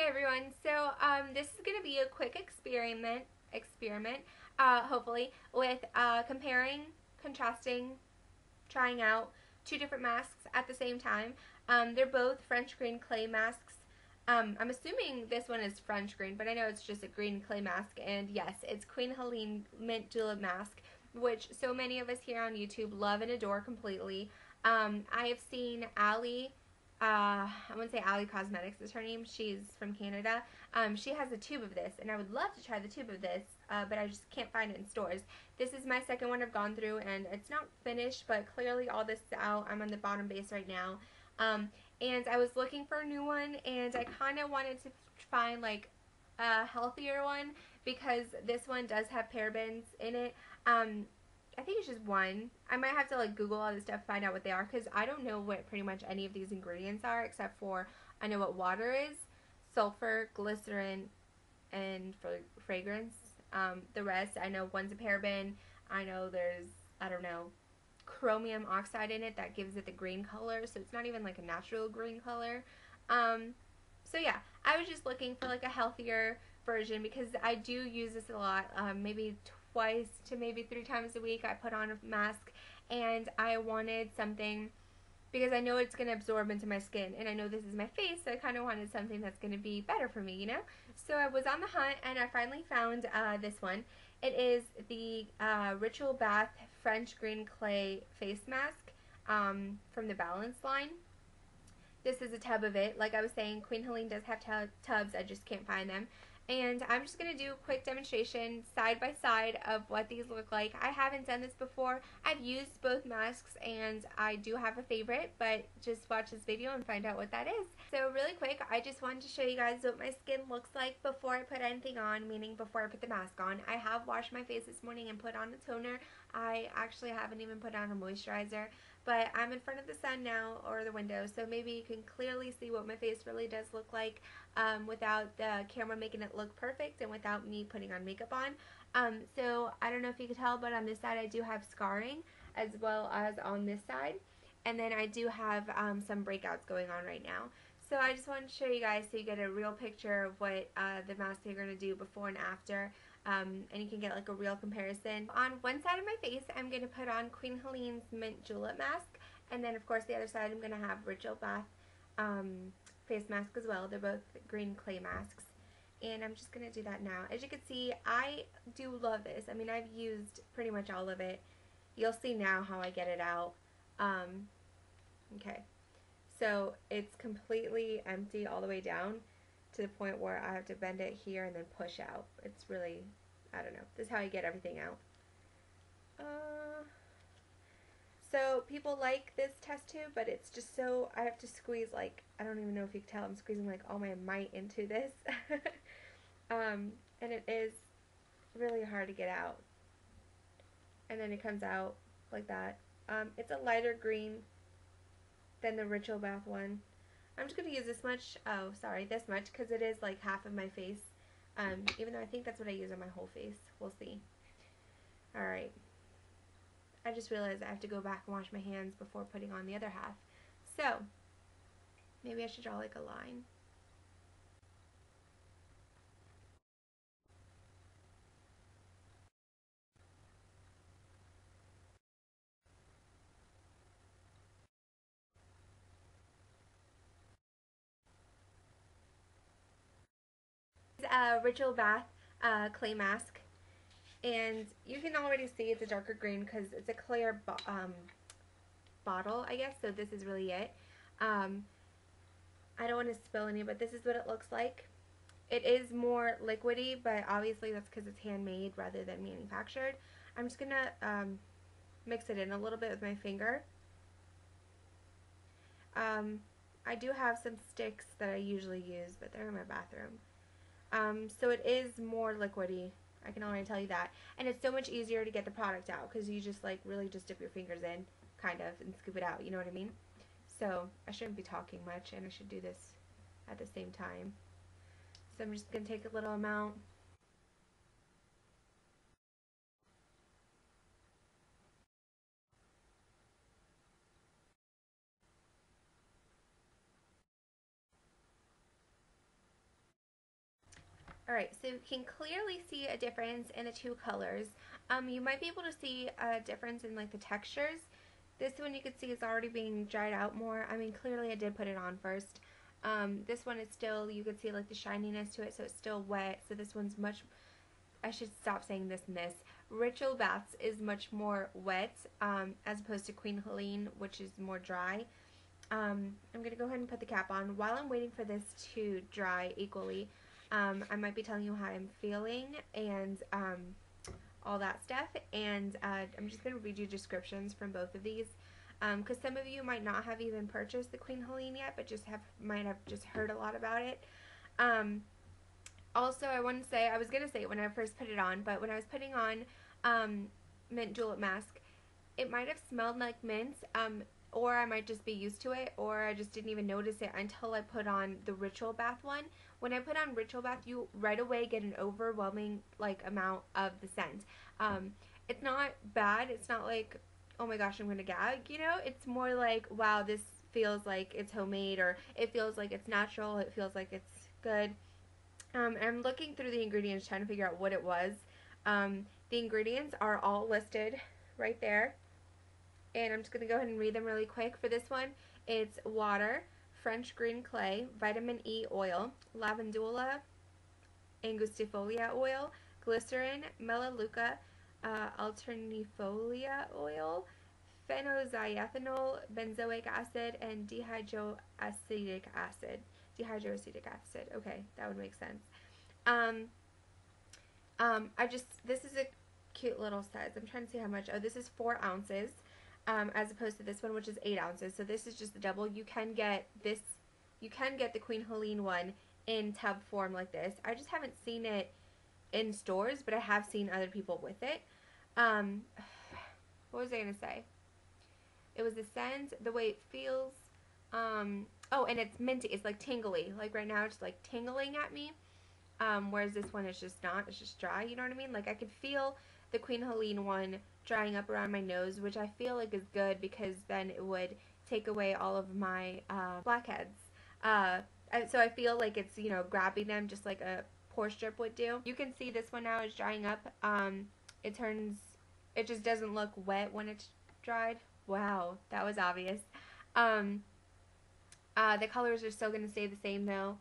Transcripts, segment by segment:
everyone. So this is going to be a quick experiment, hopefully, with comparing, contrasting, trying out two different masks at the same time. They're both French green clay masks. I'm assuming this one is French green, but I know it's just a green clay mask. And yes, it's Queen Helene Mint Julep mask, which so many of us here on YouTube love and adore completely. I have seen Allie. I wouldn't say Allie Cosmetics is her name. She's from Canada. She has a tube of this, and I would love to try the tube of this, but I just can't find it in stores. This is my second one I've gone through, and it's not finished, but clearly all this is out. I'm on the bottom base right now. And I was looking for a new one, and I kind of wanted to find like a healthier one because this one does have parabens in it. I think it's just one. I might have to like Google all this stuff, find out what they are, because I don't know what pretty much any of these ingredients are, except for I know what water is, sulfur, glycerin, and for fragrance. The rest, I know one's a paraben. I know there's, I don't know, chromium oxide in it that gives it the green color, so it's not even like a natural green color. So yeah, I was just looking for like a healthier version because I do use this a lot, maybe twice to maybe 3 times a week I put on a mask, and I wanted something because I know it's going to absorb into my skin, and I know this is my face, so I kind of wanted something that's going to be better for me, you know? So I was on the hunt, and I finally found this one. It is the Ritual Bath French Green Clay Face Mask from the Balance line. This is a tub of it. Like I was saying, Queen Helene does have tubs, I just can't find them. And I'm just going to do a quick demonstration side by side of what these look like. I haven't done this before. I've used both masks and I do have a favorite, but just watch this video and find out what that is. So really quick, I just wanted to show you guys what my skin looks like before I put anything on, meaning before I put the mask on. I have washed my face this morning and put on a toner. I actually haven't even put on a moisturizer, but I'm in front of the sun now, or the window, so maybe you can clearly see what my face really does look like without the camera making it look perfect and without me putting on makeup on. So I don't know if you can tell, but on this side I do have scarring as well as on this side, and then I do have some breakouts going on right now. So I just wanted to show you guys so you get a real picture of what the mask are going to do before and after. And you can get like a real comparison. On one side of my face, I'm going to put on Queen Helene's Mint Julep mask, and then of course the other side I'm going to have Ritual Bath face mask as well. They're both green clay masks, and I'm just going to do that now. As you can see, I do love this. I mean, I've used pretty much all of it. You'll see now how I get it out. Okay, so it's completely empty all the way down to the point where I have to bend it here and then push out. It's really, I don't know. This is how I get everything out. So people like this test tube, but it's just so, I have to squeeze like, I don't even know if you can tell, I'm squeezing like all my might into this. And it is really hard to get out. And then it comes out like that. It's a lighter green than the Ritual Bath one. I'm just going to use this much, oh sorry, this much, because it is like half of my face, even though I think that's what I use on my whole face. We'll see. Alright, I just realized I have to go back and wash my hands before putting on the other half. So, maybe I should draw like a line. Ritual Bath clay mask, and you can already see it's a darker green because it's a clear bottle, I guess, so this is really it. I don't want to spill any, but this is what it looks like. It is more liquidy, but obviously that's because it's handmade rather than manufactured. I'm just going to mix it in a little bit with my finger. I do have some sticks that I usually use, but they're in my bathroom. So it is more liquidy, I can already tell you that. And it's so much easier to get the product out because you just like really just dip your fingers in, kind of, and scoop it out, you know what I mean? So I shouldn't be talking much, and I should do this at the same time. So I'm just going to take a little amount. Alright, so you can clearly see a difference in the two colors. You might be able to see a difference in like the textures. This one you can see is already being dried out more. I mean, clearly I did put it on first. This one is still, you can see like the shininess to it, so it's still wet. So this one's much, I should stop saying this and this. Ritual Baths is much more wet, as opposed to Queen Helene, which is more dry. I'm going to go ahead and put the cap on. While I'm waiting for this to dry equally, I might be telling you how I'm feeling and all that stuff. And I'm just going to read you descriptions from both of these, because some of you might not have even purchased the Queen Helene yet, but might have just heard a lot about it. Also, I want to say, I was going to say it when I first put it on, but when I was putting on Mint Julep Mask, it might have smelled like mint, or I might just be used to it, or I just didn't even notice it until I put on the Ritual Bath one. When I put on Ritual Bath, you right away get an overwhelming like amount of the scent. It's not bad. It's not like, oh my gosh, I'm going to gag, you know? It's more like, wow, this feels like it's homemade, or it feels like it's natural, it feels like it's good. I'm looking through the ingredients trying to figure out what it was. The ingredients are all listed right there. And I'm just going to go ahead and read them really quick. For this one, it's water, French green clay, vitamin E oil, lavandula, angustifolia oil, glycerin, melaleuca, alternifolia oil, phenothiethanol, benzoic acid, and dihydroacetic acid. Okay, that would make sense. This is a cute little size. I'm trying to see how much. Oh, this is 4 ounces. As opposed to this one, which is 8 ounces. So this is just the double. You can get this, you can get the Queen Helene one in tub form like this. I just haven't seen it in stores, but I have seen other people with it. What was I going to say? It was the scent, the way it feels. Oh, and it's minty. It's like tingly. Like right now, it's like tingling at me. Whereas this one is just not. It's just dry. You know what I mean? Like I could feel the Queen Helene one drying up around my nose, which I feel like is good because then it would take away all of my blackheads. So I feel like it's, you know, grabbing them just like a pore strip would do. You can see this one now is drying up. It just doesn't look wet when it's dried. Wow, that was obvious. The colors are still going to stay the same though.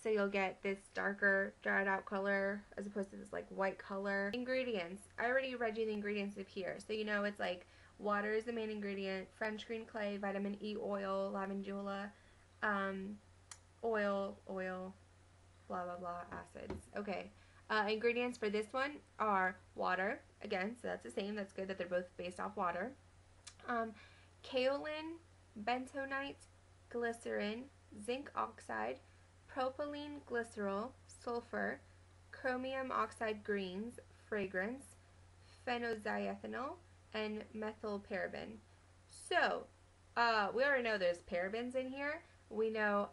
So you'll get this darker dried out color as opposed to this like white color. Ingredients. I already read you the ingredients up here. So you know it's like water is the main ingredient, French green clay, vitamin E oil, lavandula, oil, blah blah blah, acids. Okay. Ingredients for this one are water. Again, so that's the same. That's good that they're both based off water. Kaolin, bentonite, glycerin, zinc oxide, propylene glycerol, sulfur, chromium oxide greens, fragrance, phenothiethanol, and methylparaben. So, we already know there's parabens in here. We know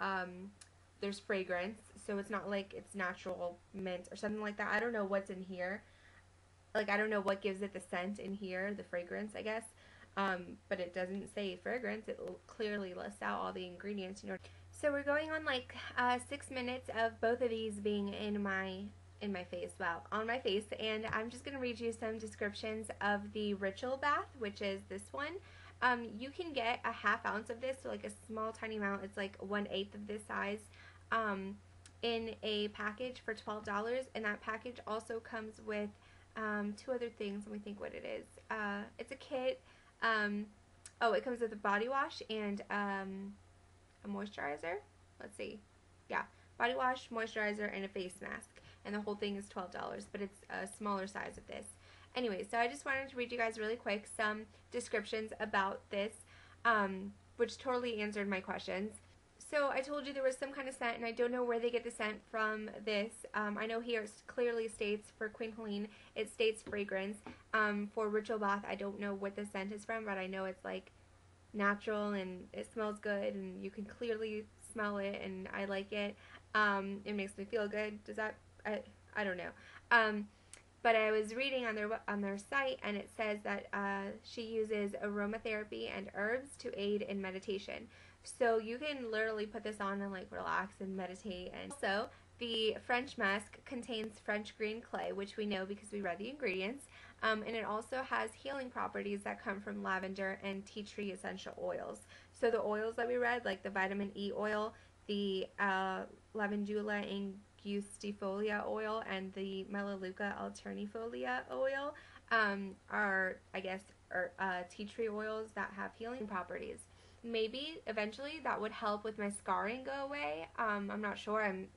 there's fragrance, so it's not like it's natural mint or something like that. I don't know what's in here. Like, I don't know what gives it the scent in here, the fragrance, I guess. But it doesn't say fragrance. It clearly lists out all the ingredients, you know. So we're going on like 6 minutes of both of these being in my face, wow, on my face, and I'm just going to read you some descriptions of the Ritual Bath, which is this one. You can get a ½ ounce of this, so like a small tiny amount. It's like 1/8 of this size, in a package for $12, and that package also comes with 2 other things. Let me think what it is. It's a kit. Oh, it comes with a body wash and a moisturizer. Let's see. Yeah, body wash, moisturizer, and a face mask. And the whole thing is $12, but it's a smaller size of this. Anyway, so I just wanted to read you guys really quick some descriptions about this, which totally answered my questions. So I told you there was some kind of scent, and I don't know where they get the scent from this. I know here it clearly states for Queen Helene, it states fragrance. For Ritual Bath, I don't know what the scent is from, but I know it's like natural and it smells good, and you can clearly smell it, and I like it. It makes me feel good. Does that? I don't know. But I was reading on their site, and it says that she uses aromatherapy and herbs to aid in meditation. So you can literally put this on and like relax and meditate. And also, The French mask contains French green clay, which we know because we read the ingredients, and it also has healing properties that come from lavender and tea tree essential oils. So the oils that we read, like the vitamin E oil, the Lavandula angustifolia oil, and the Melaleuca alternifolia oil, are, I guess, tea tree oils that have healing properties. Maybe eventually that would help with my scarring go away. I'm not sure. I'm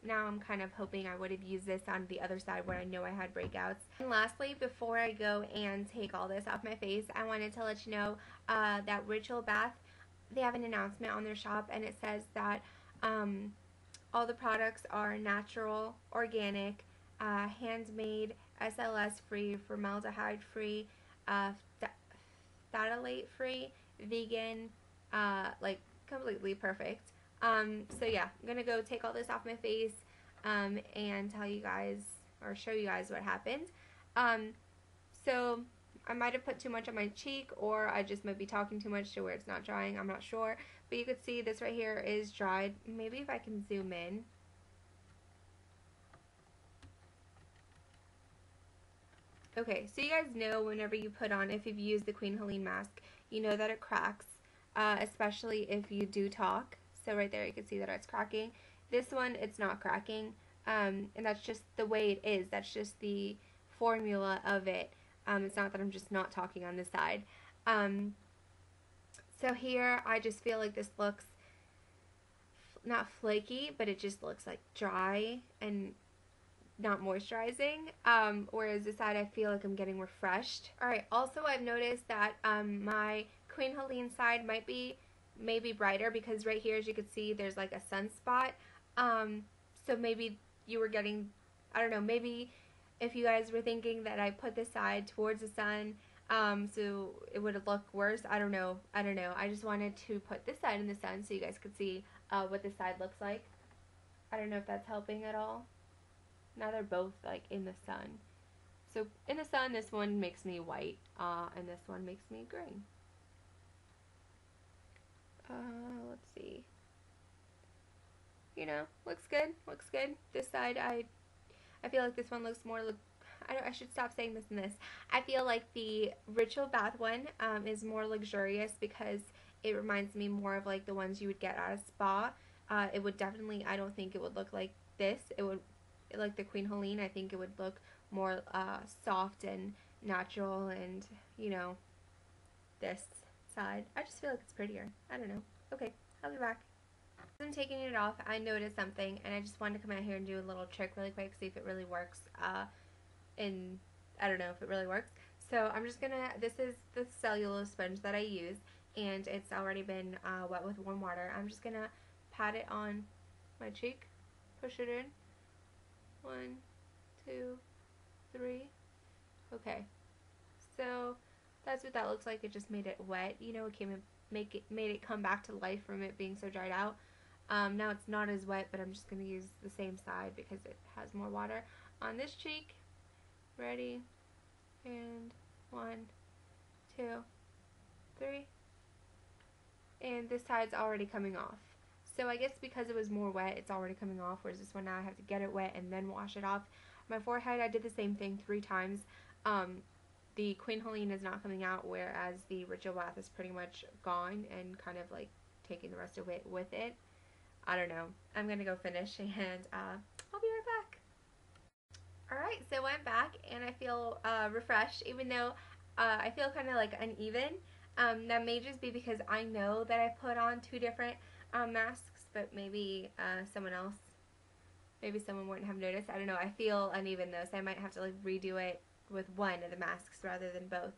kind of hoping I would have used this on the other side where I know I had breakouts. And lastly, before I go and take all this off my face, I wanted to let you know that Ritual Bath, they have an announcement on their shop, and it says that all the products are natural, organic, handmade, SLS free, formaldehyde free, phthalate free, vegan, like completely perfect. So yeah, I'm gonna go take all this off my face and tell you guys or show you guys what happened. So I might have put too much on my cheek, or I just might be talking too much to where it's not drying. I'm not sure, but you could see this right here is dried. Maybe if I can zoom in. Okay, so you guys know whenever you put on, if you've used the Queen Helene mask, you know that it cracks, especially if you do talk. So right there you can see that it's cracking. This one, it's not cracking, and that's just the way it is. That's just the formula of it. It's not that I'm just not talking on this side. So here, I just feel like this looks not flaky, but it just looks like dry and not moisturizing, whereas this side I feel like I'm getting refreshed. Alright, also I've noticed that my Queen Helene side might be maybe brighter, because right here, as you can see, there's like a sunspot. So maybe you were getting, I don't know, maybe if you guys were thinking that I put this side towards the sun, so it would look worse. I don't know. I just wanted to put this side in the sun so you guys could see what this side looks like. I don't know if that's helping at all. Now they're both like in the sun. So in the sun, this one makes me white, and this one makes me green. Let's see. You know, looks good. Looks good. This side, I feel like this one looks more. I should stop saying this and this. I feel like the Ritual Bath one is more luxurious, because it reminds me more of like the ones you would get at a spa. It would definitely. I don't think it would look like this. It would. Like the Queen Helene, I think it would look more soft and natural, and you know, this side, I just feel like it's prettier. I don't know. Okay, I'll be back. As I'm taking it off, I noticed something, and I just wanted to come out here and do a little trick really quick, see if it really works. And I don't know if it really works. So I'm just gonna, this is the cellulose sponge that I use, and it's already been wet with warm water. I'm just gonna pat it on my cheek, push it in. 1, 2, 3. Okay, so that's what that looks like. It just made it wet. You know, it made it come back to life from it being so dried out. Now it's not as wet, but I'm just gonna use the same side because it has more water on this cheek. Ready, and 1, 2, 3, and this side's already coming off. So I guess because it was more wet, it's already coming off, whereas this one now I have to get it wet and then wash it off. My forehead, I did the same thing 3 times. The Queen Helene is not coming out, whereas the Ritual Bath is pretty much gone and kind of like taking the rest of it with it. I don't know. I'm going to go finish, and I'll be right back. Alright, so I'm back, and I feel refreshed, even though I feel kind of like uneven. That may just be because I know that I put on 2 different masks, but maybe maybe someone wouldn't have noticed. I don't know. I feel uneven though, so I might have to like redo it with one of the masks rather than both.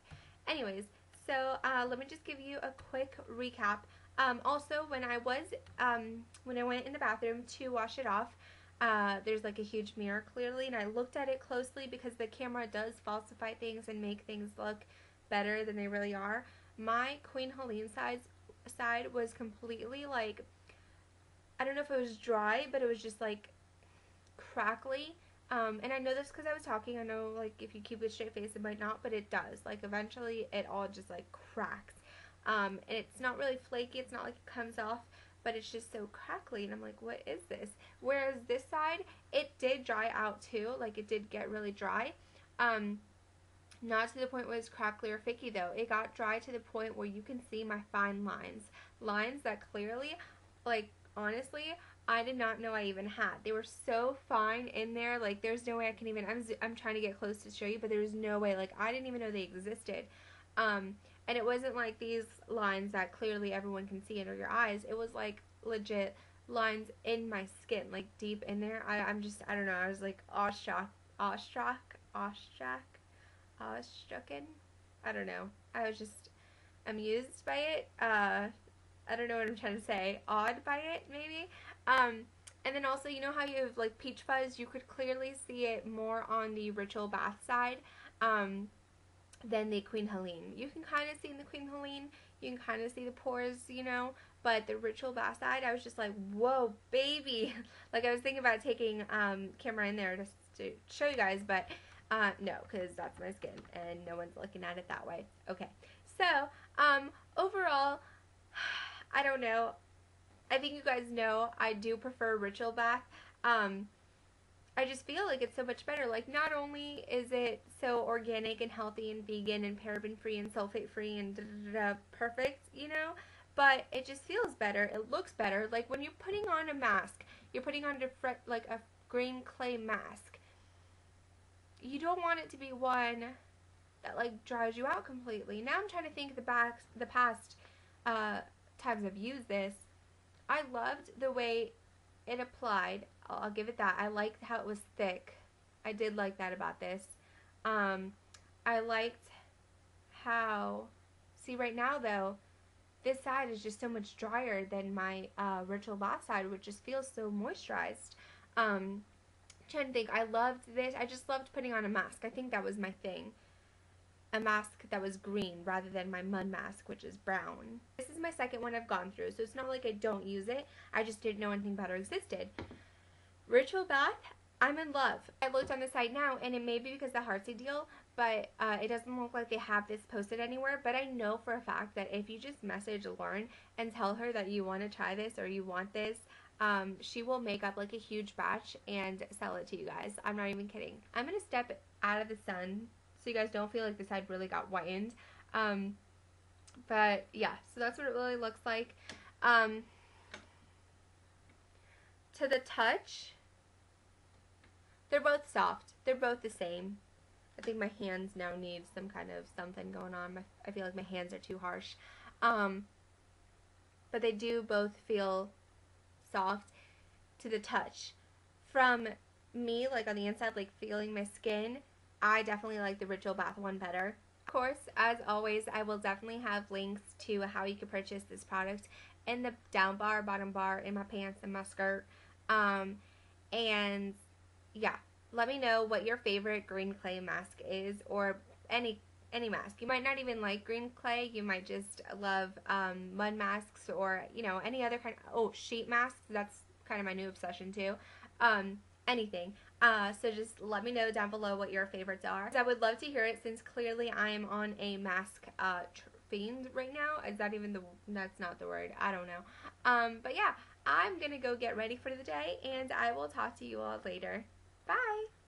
Anyways, so let me just give you a quick recap. Also, when I went in the bathroom to wash it off, there's like a huge mirror clearly, and I looked at it closely because the camera does falsify things and make things look better than they really are. My Queen Helene side was completely like, I don't know if it was dry, but it was just like crackly. And I know this because I was talking. I know like if you keep a straight face it might not, but it does. Like eventually it all just like cracks. And it's not really flaky. It's not like it comes off, but it's just so crackly, and I'm like, what is this? Whereas this side, it did dry out too, like it did get really dry. Not to the point where it's crackly or fakey though. It got dry to the point where you can see my fine lines. Lines that clearly, like, honestly, I did not know I even had. They were so fine in there, like, there's no way I can even, I'm trying to get close to show you, but there's no way, like, I didn't even know they existed. And it wasn't like these lines that clearly everyone can see under your eyes. It was like legit lines in my skin, like deep in there. I'm just, I don't know, I was like awestruck, awestrucken. I don't know. I was just amused by it. I don't know what I'm trying to say. Awed by it, maybe. And then also, you know how you have like peach fuzz? You could clearly see it more on the Ritual Bath side than the Queen Helene. You can kind of see in the Queen Helene. You can kind of see the pores, you know. But the Ritual Bath side, I was just like, whoa, baby. Like, I was thinking about taking camera in there just to show you guys, but no, because that's my skin, and no one's looking at it that way. Okay, so, overall, I don't know. I think you guys know I do prefer Ritual Bath. I just feel like it's so much better. Like, not only is it so organic and healthy and vegan and paraben-free and sulfate-free and perfect, you know, but it just feels better. It looks better. Like, when you're putting on a mask, you're putting on like a green clay mask. You don't want it to be one that like dries you out completely. Now I'm trying to think the past times I've used this. I loved the way it applied. I'll give it that. I liked how it was thick. I did like that about this. I liked how, see right now though, this side is just so much drier than my Ritual Bath side, which just feels so moisturized. Trying to think, I loved this. I just loved putting on a mask. I think that was my thing. A mask that was green rather than my mud mask, which is brown. This is my second one I've gone through, so it's not like I don't use it. I just didn't know anything better existed. Ritual Bath, I'm in love. I looked on the site now, and it may be because of the Heartsy deal, but it doesn't look like they have this posted anywhere. But I know for a fact that if you just message Lauren and tell her that you want to try this or you want this, she will make up like a huge batch and sell it to you guys. I'm not even kidding. I'm going to step out of the sun so you guys don't feel like the side really got whitened. But yeah, so that's what it really looks like. To the touch, they're both soft. They're both the same. I think my hands now need some kind of something going on. I feel like my hands are too harsh. But they do both feel soft to the touch. From me, like on the inside, like feeling my skin, I definitely like the Ritual Bath one better. Of course, as always, I will definitely have links to how you can purchase this product in the down bar, bottom bar, in my pants, and my skirt. And yeah, let me know what your favorite green clay mask is, or any mask. You might not even like green clay. You might just love mud masks, or you know, any other kind of sheet masks. That's kind of my new obsession too. Anything. So just let me know down below what your favorites are. I would love to hear it, since clearly I am on a mask fiend right now. Is that even that's not the word. I don't know. But yeah, I'm gonna go get ready for the day, and I will talk to you all later. Bye!